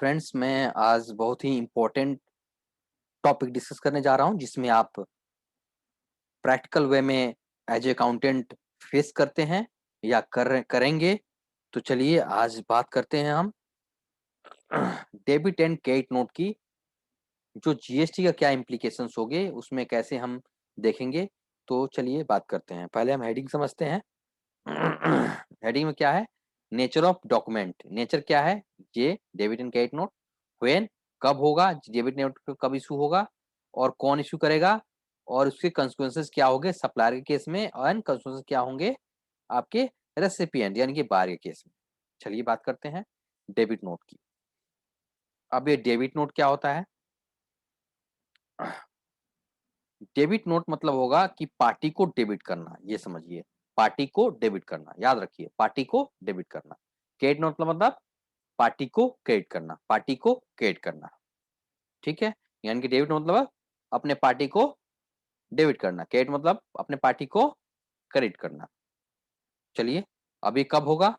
Friends, मैं आज बहुत ही इम्पोर्टेंट टॉपिक डिस्कस करने जा रहा हूँ जिसमें आप प्रैक्टिकल वे में एज अकाउंटेंट फेस करते हैं या करेंगे। तो चलिए आज बात करते हैं हम डेबिट एंड क्रेडिट नोट की। जो जीएसटी का क्या इम्प्लीकेशंस होंगे उसमें कैसे हम देखेंगे। तो चलिए बात करते हैं। पहले हम हेडिंग समझते हैं। हेडिंग में क्या है? Nature of document. नेचर क्या है? ये debit and credit note. When, कब होगा डेबिट नोट, कब इशू होगा और कौन इशू करेगा और उसके कंसिक्वेंसेस क्या होंगे सप्लायर के केस में, और कंसिक्वेंसेस क्या होंगे आपके रेसिपिएंट यानी कि बायर के केस में। चलिए बात करते हैं डेबिट नोट की। अब ये डेबिट नोट क्या होता है? डेबिट नोट मतलब होगा कि पार्टी को डेबिट करना, ये समझिए। पार्टी को डेबिट करना, याद रखिए, पार्टी को डेबिट करना। क्रेडिट नोट मतलब पार्टी को क्रेडिट करना, पार्टी को क्रेडिट करना। ठीक है, यानी कि डेबिट मतलब अपने पार्टी को डेबिट करना, क्रेडिट मतलब अपने पार्टी को क्रेडिट करना। चलिए, अभी कब होगा?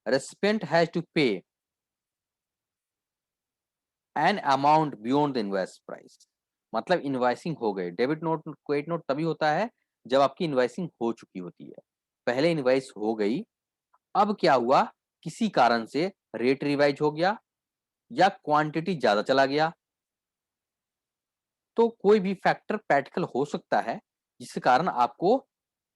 रेसिपिएंट हैज टू पे an amount beyond the invoice price. मतलब इनवॉइसिंग हो गई। डेबिट नोट क्रेडिट नोट तभी होता है जब आपकी इनवॉइसिंग हो चुकी होती है। पहले इनवॉइस हो गई, अब क्या हुआ, किसी कारण से रेट रिवाइज हो गया या क्वांटिटी ज्यादा चला गया। तो कोई भी फैक्टर प्रैक्टिकल हो सकता है जिसके कारण आपको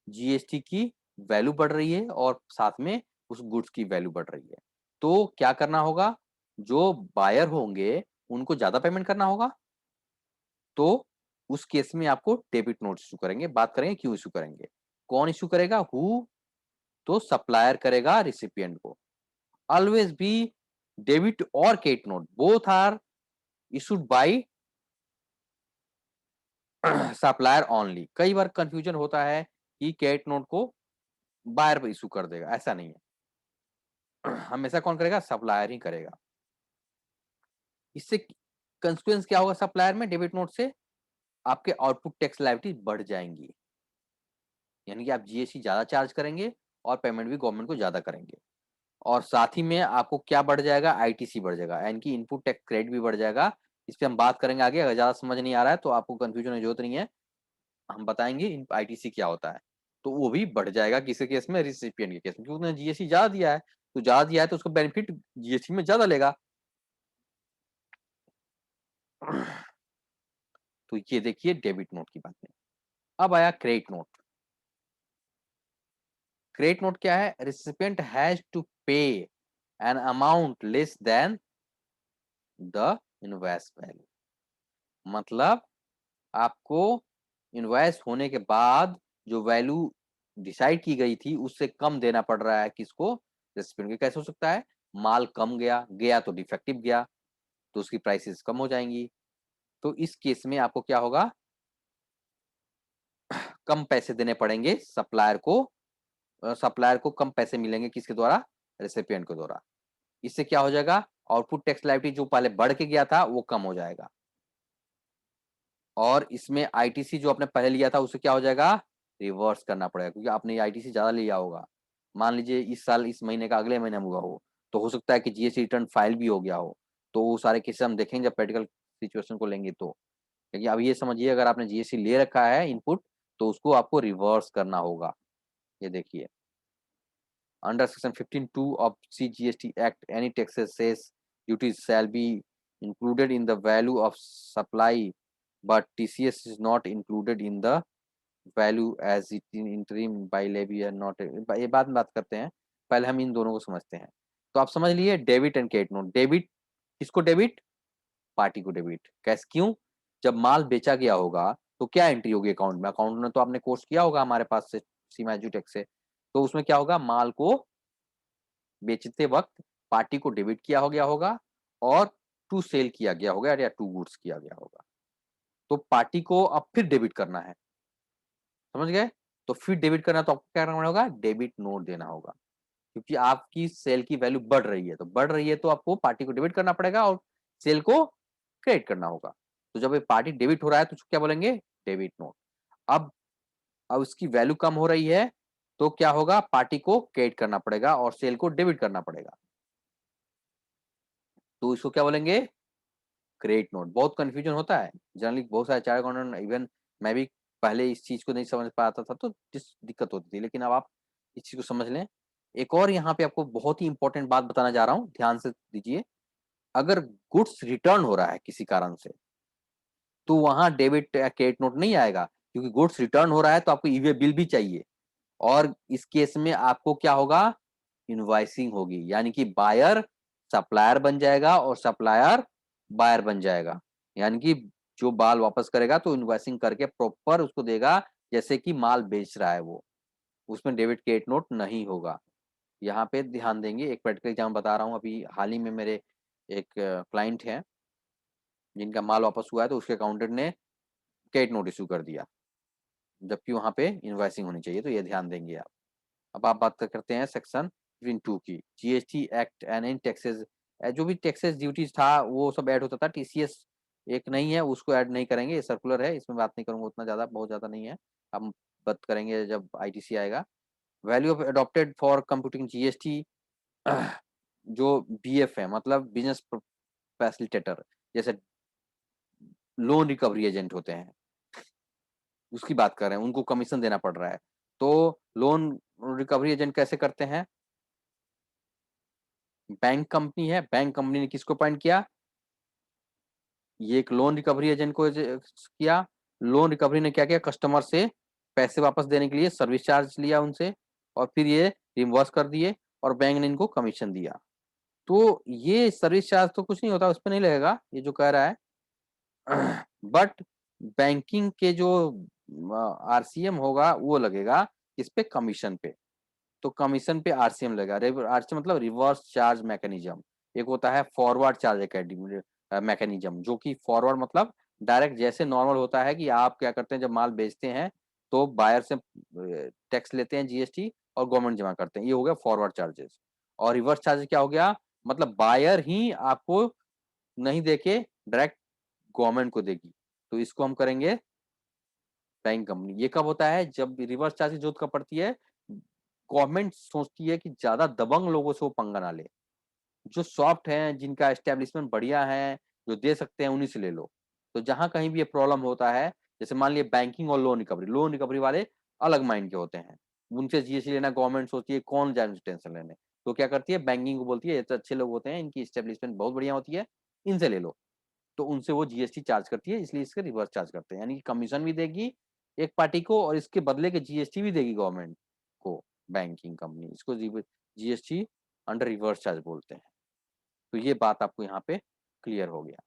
जीएसटी की वैल्यू बढ़ रही है और साथ में उस गुड्स की वैल्यू बढ़ रही है। तो क्या करना होगा? जो बायर होंगे उनको ज्यादा पेमेंट करना होगा। तो उस केस में आपको डेबिट नोट इशू करेंगे। बात करेंगे क्यों इशू करेंगे, कौन इशू करेगा। हु? तो सप्लायर करेगा रिसिपिएंट को। ऑलवेज बी डेबिट और credit note both are issued by supplier only. कई बार कंफ्यूजन होता है कि क्रेडिट नोट को बायर पर इशू कर देगा, ऐसा नहीं है। हमेशा कौन करेगा? सप्लायर ही करेगा। इससे कंसिक्वेंस क्या होगा सप्लायर में? डेबिट नोट से आपके आउटपुट टैक्स लायबिलिटी बढ़ जाएंगी, यानी कि आप जीएसटी ज्यादा चार्ज करेंगे और पेमेंट भी गवर्नमेंट को ज्यादा करेंगे। और साथ ही में आपको क्या बढ़ जाएगा? आईटीसी बढ़ जाएगा, यानी कि इनपुट टैक्स क्रेडिट भी बढ़ जाएगा। इस पे हम बात करेंगे आगे। अगर ज्यादा समझ नहीं आ रहा है तो आपको कंफ्यूजन की जरूरत नहीं है, हम बताएंगे इन आईटीसी क्या होता है। तो वो भी बढ़ जाएगा किसी केस में? रिसिपिएंट के केस में, क्योंकि उसने जीएसटी ज्यादा दिया है। तो ज्यादा दिया है तो उसको बेनिफिट जीएसटी में ज्यादा लेगा। तो ये देखिए डेबिट नोट की बातें। अब आया क्रेडिट नोट। क्रेडिट नोट क्या है? रिसिपिएंट हैज टू पे an amount less than the invoice value. मतलब आपको इनवॉइस होने के बाद जो वैल्यू डिसाइड की गई थी उससे कम देना पड़ रहा है किसको? रेसिपिएंट के। कैसे हो सकता है? माल कम गया, गया तो डिफेक्टिव गया, तो उसकी प्राइसेस कम हो जाएंगी। तो इस केस में आपको क्या होगा? कम पैसे देने पड़ेंगे सप्लायर को। सप्लायर को कम पैसे मिलेंगे किसके द्वारा? रेसिपिएंट के द्वारा। इससे क्या हो जाएगा? आउटपुट टैक्स लायबिलिटी जो पहले बढ़ के गया था वो कम हो जाएगा। और इसमें आईटीसी जो आपने पहले लिया था उसे क्या हो जाएगा? रिवर्स करना पड़ेगा, क्योंकि आपने आईटीसी ज्यादा लिया होगा। मान लीजिए इस साल इस महीने का अगले महीने में हुआ हो तो हो सकता है कि जीएसटी रिटर्न फाइल भी हो गया हो। तो वो सारे केसेस हम देखेंगे जब प्रैक्टिकल सिचुएशन को लेंगे। तो क्योंकि अब ये समझिए, अगर आपने जीएसटी ले रखा है इनपुट तो उसको आपको रिवर्स करना होगा। ये देखिए, under section 15(2) of CGST Act, any taxes, cess, duties shall be included in the value of supply, but TCS is not included in the value as it in interim by levy and not। ये बाद में बात करते हैं, पहले हम इन दोनों को समझते हैं। तो आप समझ लिए debit and credit note. Debit किसको डेबिट? पार्टी को डेबिट। कैसे, क्यों? जब माल बेचा गया होगा तो क्या एंट्री होगी अकाउंट में? अकाउंट में तो आपने कोर्स किया होगा हमारे पास से, सीमा एजुटेक से। तो उसमें क्या होगा? माल को बेचते वक्त पार्टी को डेबिट किया हो गया होगा और टू सेल किया गया होगा या टू गुड्स किया गया होगा। तो पार्टी को अब फिर डेबिट करना है, समझ गए? तो फिर डेबिट करना तो आपको क्या करना होगा? डेबिट नोट देना होगा, क्योंकि आपकी सेल की वैल्यू बढ़ रही है। तो बढ़ रही है तो आपको पार्टी को डेबिट करना पड़ेगा और सेल को क्रेडिट करना होगा। तो जब ये पार्टी डेबिट हो रहा है तो उसको क्या बोलेंगे? Debit note. अब अब उसकी वैल्यू कम हो रही है तो क्या होगा? पार्टी को क्रेडिट करना पड़ेगा और सेल को डेबिट करना पड़ेगा। तो इसको क्या बोलेंगे? Credit note. बहुत कंफ्यूजन होता है जनरली, बहुत सारे चार्टर्ड अकाउंटेंट, इवन मैं भी पहले इस चीज को नहीं समझ पाता था, तो दिक्कत होती थी, लेकिन अब आप इस चीज को समझ लें। एक और यहाँ पे आपको बहुत ही इंपॉर्टेंट बात बताना जा रहा हूँ, ध्यान से दीजिए। अगर गुड्स रिटर्न हो रहा है किसी कारण से, तो वहां डेबिट या क्रेडिट नोट नहीं आएगा, क्योंकि गुड्स रिटर्न हो रहा है तो आपको ईवे बिल भी चाहिए। और इस केस में आपको क्या होगा? इनवॉइसिंग होगी, यानी कि बायर सप्लायर बन जाएगा और सप्लायर बायर बन जाएगा। यानी कि जो माल वापस करेगा तो इनवॉइसिंग करके प्रॉपर उसको देगा, जैसे कि माल बेच रहा है वो। उसमें डेबिट क्रेडिट नोट नहीं होगा। यहाँ पे ध्यान देंगे। एक प्रैक्टिकल एग्जाम बता रहा हूँ। अभी हाल ही में मेरे एक क्लाइंट है जिनका माल वापस हुआ है, तो उसके अकाउंटेंट ने क्रेडिट नोट इशू कर दिया, जबकि वहां पे इनवॉइसिंग होनी चाहिए। तो ये ध्यान देंगे आप। अब आप बात करते हैं सेक्शन 2 की, GST act and in taxes. जो भी टैक्सेस ड्यूटीज था वो सब ऐड होता था। टीसीएस एक नहीं है, उसको ऐड नहीं करेंगे, ये सर्कुलर है, इसमें बात नहीं करूंगा उतना ज्यादा, बहुत ज्यादा नहीं है। हम बात करेंगे जब आईटीसी आएगा। Value of adopted for computing GST, जो बीएफ है मतलब बिजनेस फैसिलिटेटर, जैसे लोन रिकवरी एजेंट होते हैं, उसकी बात कर रहे हैं, उनको कमीशन देना पड़ रहा है। तो लोन रिकवरी एजेंट कैसे करते हैं? बैंक कंपनी है, बैंक कंपनी ने किसको अपॉइंट किया? ये एक लोन रिकवरी एजेंट को किया। लोन रिकवरी ने क्या किया? कस्टमर से पैसे वापस देने के लिए सर्विस चार्ज लिया उनसे, और फिर ये रिम्बर्स कर दिए, और बैंक ने इनको कमीशन दिया। तो ये सर्विस चार्ज तो कुछ नहीं होता, उस पर नहीं लगेगा ये जो कह रहा है। बट बैंकिंग के जो आरसीएम होगा वो लगेगा इस पे, कमीशन पे। तो कमीशन पे आरसीएम लगेगा। आरसीएम मतलब रिवर्स चार्ज मैकेनिज्म। एक होता है फॉरवर्ड चार्ज मैकेनिज्म, जो कि फॉरवर्ड मतलब डायरेक्ट, जैसे नॉर्मल होता है कि आप क्या करते हैं जब माल बेचते हैं तो बायर से टैक्स लेते हैं, जीएसटी, और गवर्नमेंट जमा करते हैं, ये हो गया फॉरवर्ड चार्जेस। और रिवर्स चार्ज क्या हो गया? मतलब बायर ही आपको नहीं देके डायरेक्ट गवर्नमेंट को देगी। तो इसको हम करेंगे बैंक कंपनी। ये कब होता है? जब रिवर्स चार्ज की जरूरत कब पड़ती है? गवर्नमेंट सोचती है कि ज्यादा दबंग लोगों से वो पंगा ना ले, जो सॉफ्ट हैं, जिनका एस्टेब्लिशमेंट बढ़िया है, जो दे सकते हैं, उन्हीं से ले लो। तो जहां कहीं भी ये प्रॉब्लम होता है, जैसे मान लिया बैंकिंग और लोन रिकवरी वाले अलग माइंड के होते हैं, उनसे जीएसटी लेना गवर्नमेंट सोचती है कौन जाए टेंशन लेने। तो क्या करती है? बैंकिंग को बोलती है ये तो अच्छे लोग होते हैं, इनकी एस्टेब्लिशमेंट बहुत बढ़िया होती है, इनसे ले लो। तो उनसे वो जीएसटी चार्ज करती है, इसलिए इसके रिवर्स चार्ज करते हैं, यानी कि कमीशन भी देगी एक पार्टी को, और इसके बदले के जीएसटी भी देगी गवर्नमेंट को बैंकिंग कंपनी। इसको जीएसटी अंडर रिवर्स चार्ज बोलते हैं। तो ये बात आपको यहाँ पे क्लियर हो गया।